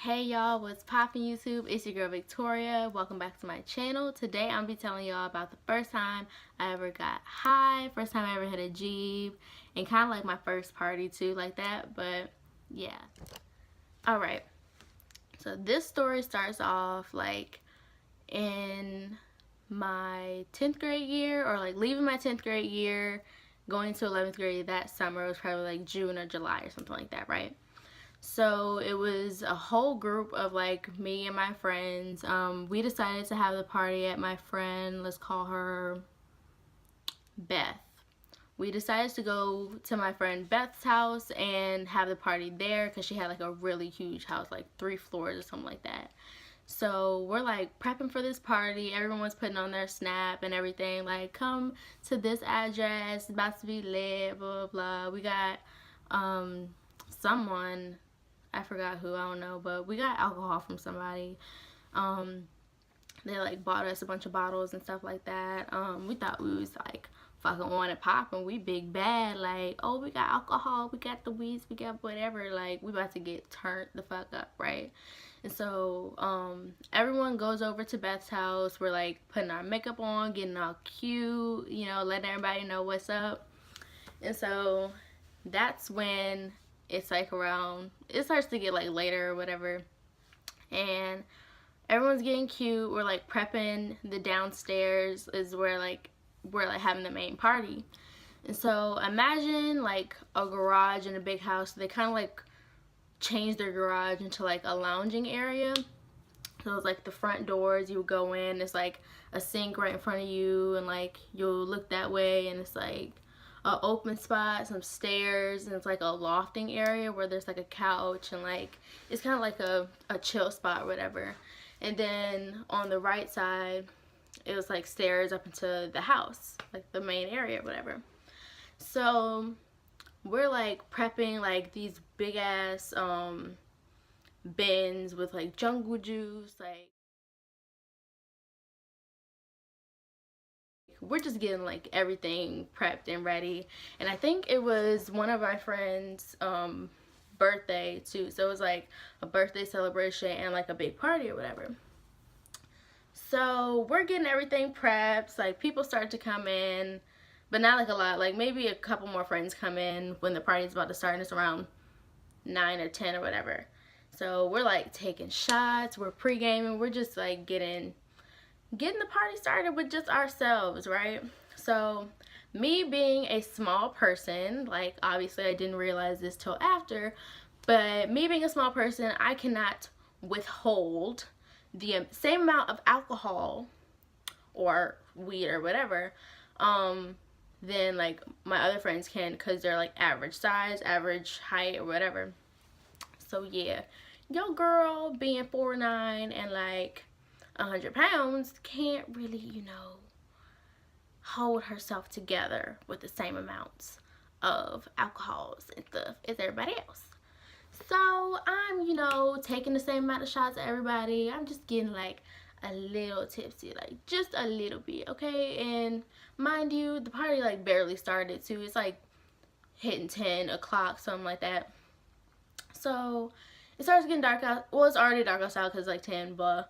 Hey y'all, what's poppin' YouTube? It's your girl Victoria. Welcome back to my channel. Today I'm gonna be telling y'all about the first time I ever got high, first time I ever hit a Jeep, and kind of like my first party too, like that. But yeah. Alright, so this story starts off like in my 10th grade year, or like leaving my 10th grade year, going to 11th grade that summer. It was probably like June or July or something like that, right? So it was a whole group of like me and my friends. We decided to have the party at my friend, let's call her Beth. We decided to go to my friend Beth's house and have the party there because she had like a really huge house, like 3 floors or something like that. So we're like prepping for this party. Everyone's putting on their snap and everything, like come to this address, it's about to be lit, blah blah blah. We got someone, I forgot who, I don't know, but we got alcohol from somebody. They like bought us a bunch of bottles and stuff like that. We thought we was like fucking on and popping. We big bad, like, oh, we got alcohol, we got the weeds, we got whatever, like we about to get turned the fuck up, right? And so everyone goes over to Beth's house. We're like putting our makeup on, getting all cute, you know, letting everybody know what's up. And so that's when it's like around, it starts to get like later or whatever, and everyone's getting cute. We're like prepping. The downstairs is where like we're like having the main party. And so imagine like a garage in a big house. They kind of like changed their garage into like a lounging area. So it's like the front doors, you would go in, it's like a sink right in front of you, and like you'll look that way, and it's like a open spot, some stairs, and it's like a lofting area where there's like a couch, and like it's kind of like a chill spot or whatever. And then on the right side it was like stairs up into the house, like the main area or whatever. So we're like prepping like these big ass bins with like jungle juice, like we're just getting like everything prepped and ready. And I think it was one of my friends birthday too, so it was like a birthday celebration and like a big party or whatever. So we're getting everything prepped, like people start to come in, but not like a lot, like maybe a couple more friends come in when the party's about to start, and it's around 9 or 10 or whatever. So we're like taking shots, we're pre-gaming, we're just like getting the party started with just ourselves, right? So me being a small person, like obviously I didn't realize this till after, but me being a small person, I cannot withhold the same amount of alcohol or weed or whatever than like my other friends can, because they're like average size, average height or whatever. So yeah, your girl being 4'9" and like 100 pounds can't really, you know, hold herself together with the same amounts of alcohols and stuff as everybody else. So I'm, you know, taking the same amount of shots as everybody. I'm just getting like a little tipsy, like just a little bit, okay? And mind you, the party like barely started too. It's like hitting 10 o'clock, something like that. So it starts getting dark out. Well, it's already dark outside because it's like 10, but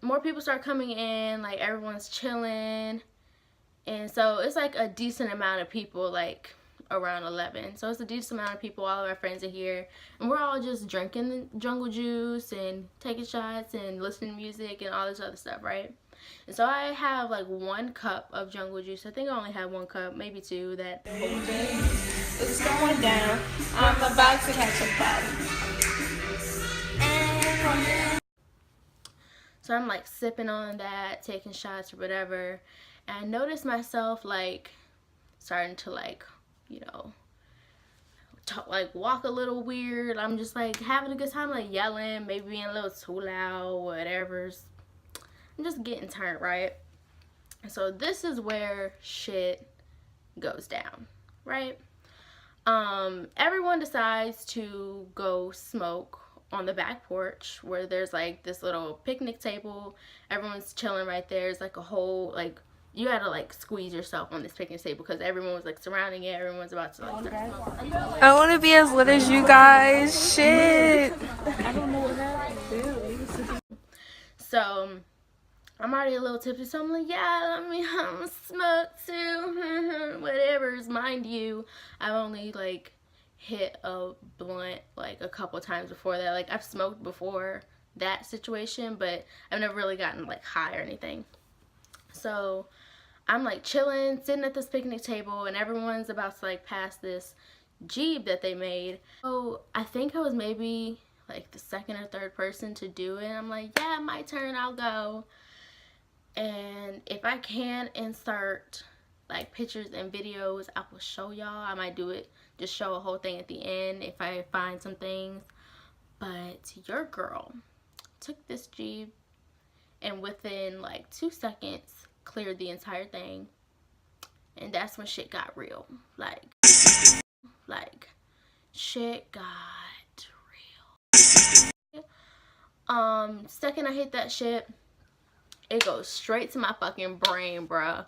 more people start coming in, like everyone's chilling, and so it's like a decent amount of people, like around 11. So it's a decent amount of people. All of our friends are here, and we're all just drinking jungle juice and taking shots and listening to music and all this other stuff, right? And so I have like 1 cup of jungle juice. I think I only have 1 cup, maybe 2. That it's going down. I'm about to catch a body. So I'm like sipping on that, taking shots or whatever, and I noticed myself like starting to like, you know, like walk a little weird. I'm just like having a good time, like yelling, maybe being a little too loud, whatever. I'm just getting turned, right? So this is where shit goes down, right? Everyone decides to go smoke on the back porch, where there's like this little picnic table. Everyone's chilling right there. It's like a whole, like, you gotta like squeeze yourself on this picnic table because everyone was like surrounding it. Everyone's about to like I want to be as lit as you guys. Shit. I don't know what happened. So I'm already a little tipsy, so I'm like, yeah, let me smoke too. Whatever's, mind you, I've only like hit a blunt like a couple times before that. Like I've smoked before that situation, but I've never really gotten like high or anything. So I'm like chilling, sitting at this picnic table, and everyone's about to like pass this Jeep that they made. So I think I was maybe like the second or third person to do it. I'm like, yeah, my turn, I'll go. And if I can insert like pictures and videos, I will show y'all. I might do it, just show a whole thing at the end if I find some things. But your girl took this Jeep and within like 2 seconds cleared the entire thing. And that's when shit got real. Like shit got real. Second I hit that shit, it goes straight to my fucking brain, bruh.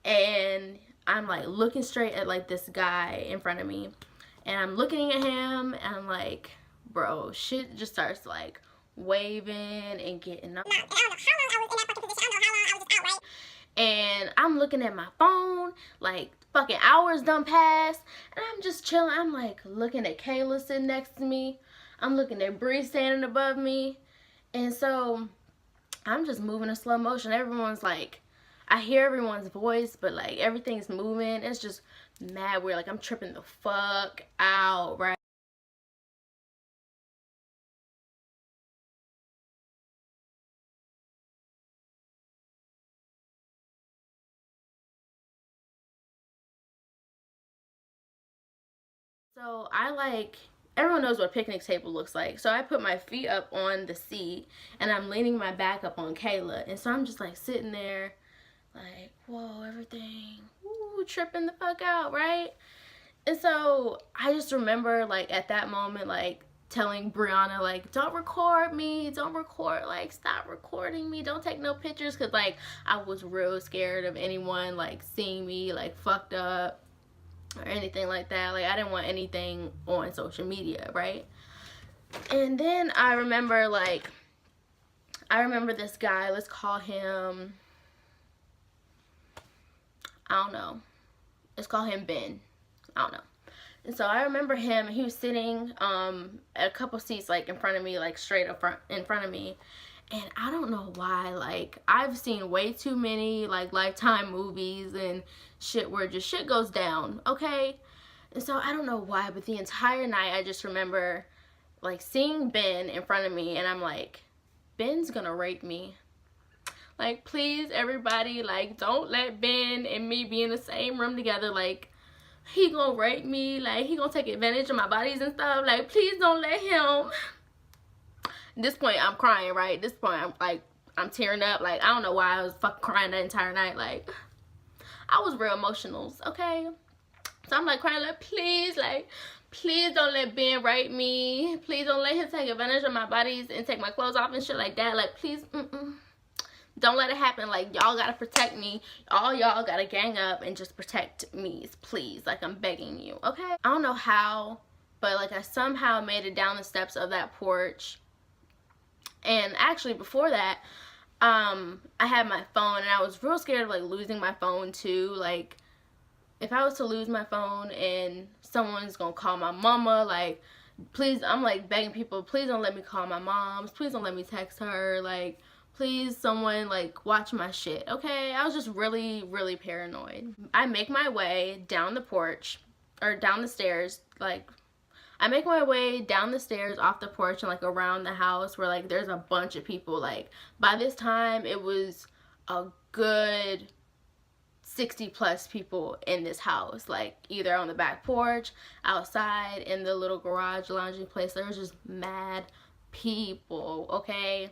And I'm like looking straight at like this guy in front of me, and I'm looking at him, and I'm like, bro, shit just starts like waving and getting up. And I'm looking at my phone, like fucking hours done passed, and I'm just chilling. I'm like looking at Kayla sitting next to me. I'm looking at Bree standing above me. And so I'm just moving in slow motion. Everyone's like, I hear everyone's voice, but like everything's moving. It's just mad weird. Like I'm tripping the fuck out, right? So I like, everyone knows what a picnic table looks like. So I put my feet up on the seat and I'm leaning my back up on Kayla. And so I'm just like sitting there like, whoa, everything, ooh, tripping the fuck out, right? And so I just remember like at that moment, like telling Brianna, like, don't record me, don't record, like, stop recording me, don't take no pictures, because like I was real scared of anyone like seeing me like fucked up or anything like that. Like I didn't want anything on social media, right? And then I remember this guy, let's call him, I don't know, let's call him Ben, I don't know. And so I remember him, he was sitting at a couple seats like in front of me, like straight up in front of me. And I don't know why, like I've seen way too many like Lifetime movies and shit where just shit goes down, okay? And so I don't know why, but the entire night I just remember like seeing Ben in front of me, and I'm like, Ben's gonna rape me. Like, please everybody, like don't let Ben and me be in the same room together. Like he gonna rape me, like he gonna take advantage of my bodies and stuff. Like please don't let him. At this point I'm crying, right? At this point I'm tearing up. Like I don't know why I was fucking crying that entire night. Like I was real emotional, okay? So I'm like crying, like please don't let Ben rape me. Please don't let him take advantage of my bodies and take my clothes off and shit like that. Like please, don't let it happen. Like y'all gotta protect me. All y'all gotta gang up and just protect me, please. Like I'm begging you, okay? I don't know how, but like I somehow made it down the steps of that porch. And actually before that, I had my phone, and I was real scared of like losing my phone too. Like if I was to lose my phone and someone's gonna call my mama, like please, I'm like begging people, please don't let me call my moms, please don't let me text her, like please someone like watch my shit, okay? I was just really paranoid. I make my way down the porch, or down the stairs, like I make my way down the stairs, off the porch, and like around the house where like there's a bunch of people. Like by this time it was a good 60 plus people in this house, like either on the back porch, outside, in the little garage lounging place. There was just mad people, okay?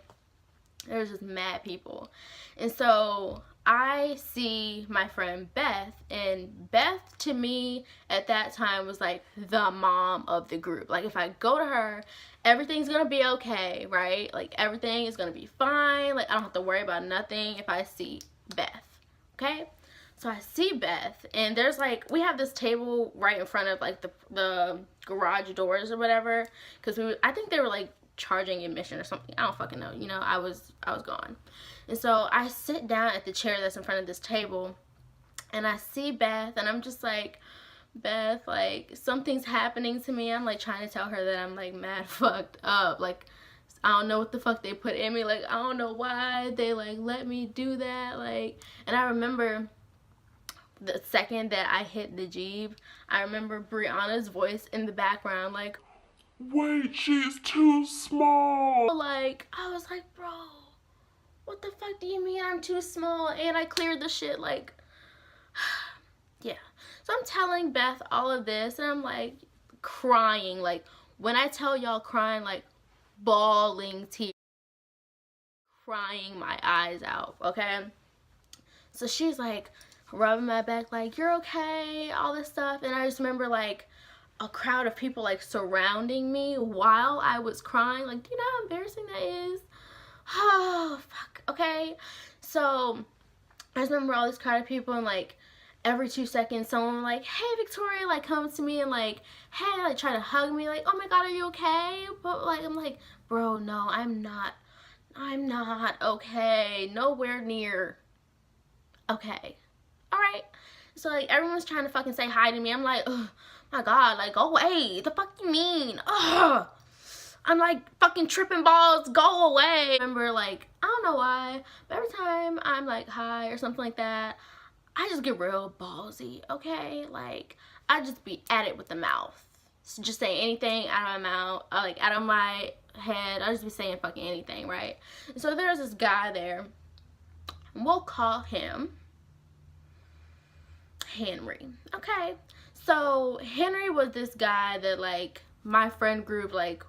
There's just mad people. And so I see my friend Beth, and Beth to me at that time was like the mom of the group. Like if I go to her, everything's gonna be okay, right? Like everything is gonna be fine. Like I don't have to worry about nothing if I see Beth, okay? So I see Beth, and there's like, we have this table right in front of like the garage doors or whatever, because I think they were like charging admission or something. I don't fucking know. You know, I was gone. And so I sit down at the chair that's in front of this table, and I see Beth, and I'm just like, Beth, like, something's happening to me. I'm like trying to tell her that I'm like mad fucked up. Like, I don't know what the fuck they put in me. Like, I don't know why they like let me do that. Like, and I remember the second that I hit the Jeep, I remember Brianna's voice in the background, like, wait, she's too small. Like, I was like, bro, what the fuck do you mean I'm too small? And I cleared the shit, like, yeah. So I'm telling Beth all of this, and I'm like crying. Like, when I tell y'all crying, like bawling tears, crying my eyes out, okay? So she's like rubbing my back, like, you're okay, all this stuff. And I just remember like a crowd of people like surrounding me while I was crying. Like, do you know how embarrassing that is? Oh, fuck, okay? So I just remember all this crowd of people, and like every 2 seconds someone like, hey Victoria, like comes to me and like, hey, like try to hug me, like, oh my god, are you okay? But like, I'm like, bro, no, I'm not okay, nowhere near okay. All right. So like everyone's trying to fucking say hi to me. I'm like, oh my god, like, go away. The fuck you mean? Ugh. I'm like fucking tripping balls, go away. I remember, like, I don't know why, but every time I'm like hi or something like that, I just get real ballsy, okay? Like, I just be at it with the mouth. So just say anything out of my mouth, like out of my head. I just be saying fucking anything, right? And so there's this guy there, and we'll call him Henry, okay? So Henry was this guy that like my friend group, like,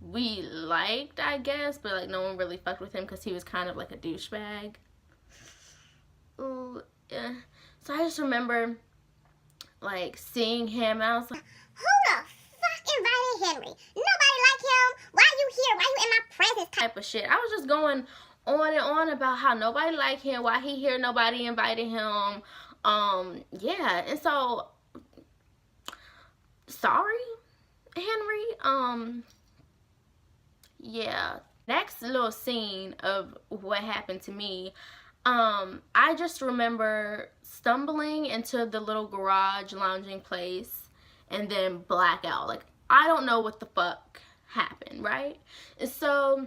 we liked, I guess, but like no one really fucked with him because he was kind of like a douchebag. Ooh, yeah. So I just remember like seeing him, and I was like, who the fuck invited Henry? Nobody like him. Why you here? Why you in my presence? Type of shit. I was just going on and on about how nobody liked him, why he here, nobody invited him. Yeah, and so sorry, Henry. Yeah. Next little scene of what happened to me, I just remember stumbling into the little garage lounging place and then blackout. Like, I don't know what the fuck happened, right? And so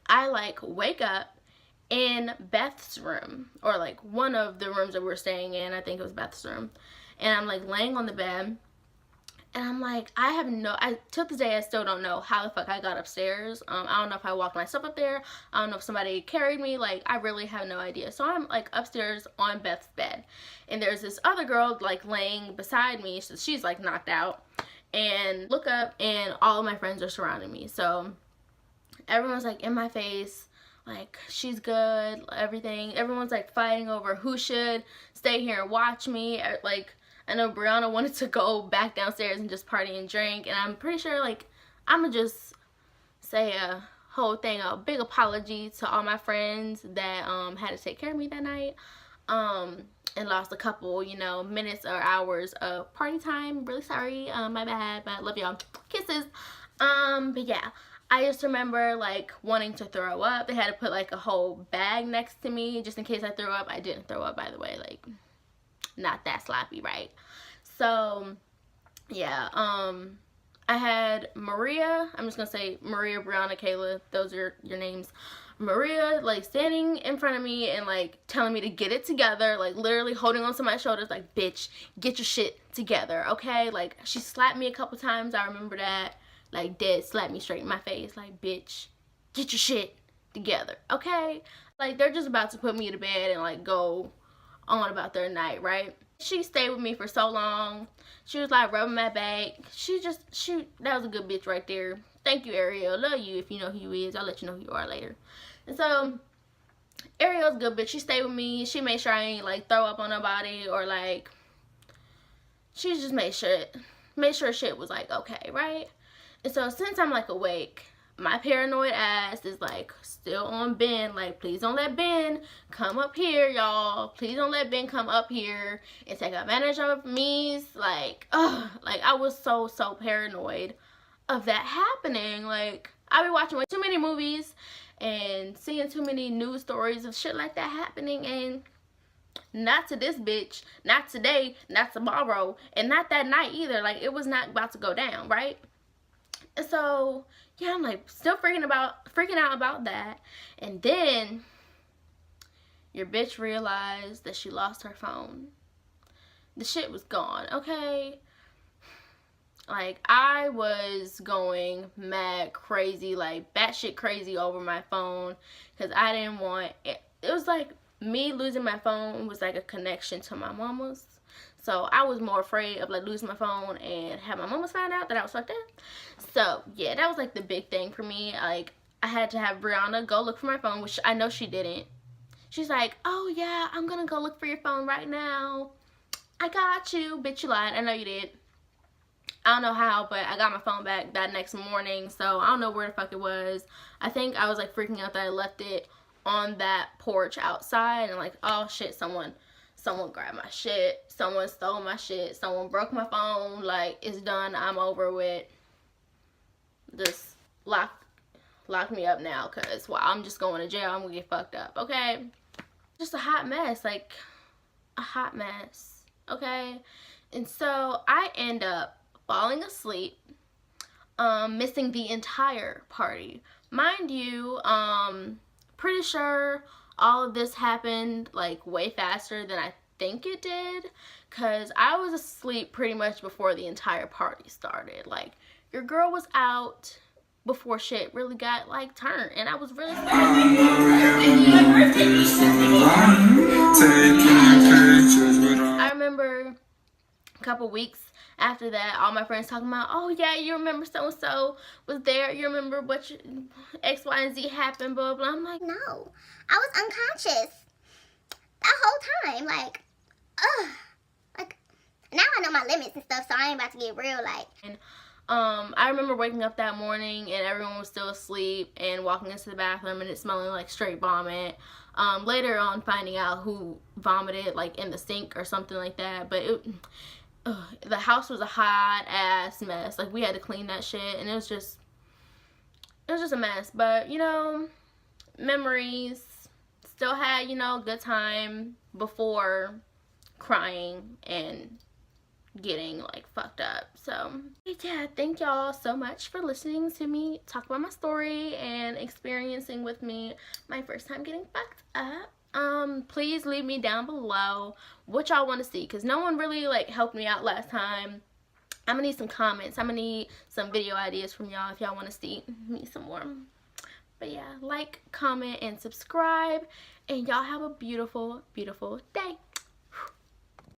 I like wake up in Beth's room, or like one of the rooms that we're staying in. I think it was Beth's room. And I'm like laying on the bed, and I'm like, till this day I still don't know how the fuck I got upstairs. I don't know if I walked myself up there. I don't know if somebody carried me. Like, I really have no idea. So I'm like upstairs on Beth's bed, and there's this other girl like laying beside me. So she's like knocked out, and look up, and all of my friends are surrounding me. So everyone's like in my face, like, she's good, everything. Everyone's like fighting over who should stay here and watch me. Like, I know Brianna wanted to go back downstairs and just party and drink, and I'm pretty sure, like, I'm gonna just say a whole thing, a big apology to all my friends that had to take care of me that night, and lost a couple, you know, minutes or hours of party time. Really sorry, my bad, but love y'all. Kisses. But yeah, I just remember like wanting to throw up. They had to put like a whole bag next to me just in case I threw up. I didn't throw up, by the way, like, not that sloppy, right? So yeah, I had Maria, I'm just gonna say Maria, Brianna, Kayla, those are your names. Maria like standing in front of me and like telling me to get it together, like literally holding onto my shoulders, like, bitch, get your shit together, okay? Like, she slapped me a couple times, I remember that. Like, dead slapped me straight in my face, like, bitch, get your shit together, okay? Like, they're just about to put me to bed and like go on about their night, right? She stayed with me for so long. She was like rubbing my back. That was a good bitch right there. Thank you, Ariel. Love you. If you know who you is, I'll let you know who you are later. And so Ariel's a good bitch. She stayed with me. She made sure I ain't like throw up on nobody, or like, she just made sure shit was like okay, right? And so since I'm like awake, my paranoid ass is like still on Ben, like, please don't let Ben come up here, y'all. Please don't let Ben come up here and take advantage of me. Like, ugh, like, I was so paranoid of that happening. Like, I be watching way too many movies and seeing too many news stories of shit like that happening, and not to this bitch, not today, not tomorrow, and not that night either. Like, it was not about to go down, right? And so, yeah, I'm like still freaking out about that. And then your bitch realized that she lost her phone. The shit was gone, okay? Like, I was going mad crazy, like batshit crazy over my phone, because I didn't want it. It was like me losing my phone was like a connection to my mama's. So I was more afraid of like losing my phone and have my mama's find out that I was fucked up. So yeah, that was like the big thing for me. Like, I had to have Brianna go look for my phone, which I know she didn't. She's like, oh yeah, I'm gonna go look for your phone right now. I got you. Bitch, you lied. I know you did. I don't know how, but I got my phone back that next morning, so I don't know where the fuck it was. I think I was like freaking out that I left it on that porch outside, and like, oh shit, someone grabbed my shit, someone stole my shit, someone broke my phone. Like, it's done, I'm over with. Just lock me up now, cause well, I'm just going to jail. I'm gonna get fucked up, okay? Just a hot mess, like a hot mess, okay? And so I end up falling asleep, missing the entire party. Mind you, pretty sure all of this happened like way faster than I think it did, because I was asleep pretty much before the entire party started. Like, your girl was out before shit really got like turned, and I was really I remember a couple weeks after that, all my friends talking about, oh yeah, you remember so-and-so was there, you remember what X, Y, and Z happened, blah, blah. I'm like, No, I was unconscious that whole time. Like, ugh. Like, now I know my limits and stuff, so I ain't about to get real, like. and I remember waking up that morning and everyone was still asleep, and walking into the bathroom and it smelling like straight vomit. Later on finding out who vomited like in the sink or something like that, but the house was a hot ass mess. Like, we had to clean that shit, and it was just a mess. But, you know, memories. Still had, you know, a good time before crying and getting like fucked up. So yeah, thank y'all so much for listening to me talk about my story and experiencing with me my first time getting fucked up. Please leave me down below what y'all want to see, because no one really like helped me out last time. I'm gonna need some comments. I'm gonna need some video ideas from y'all if y'all want to see me some more. But yeah, like, comment, and subscribe, and y'all have a beautiful, beautiful day.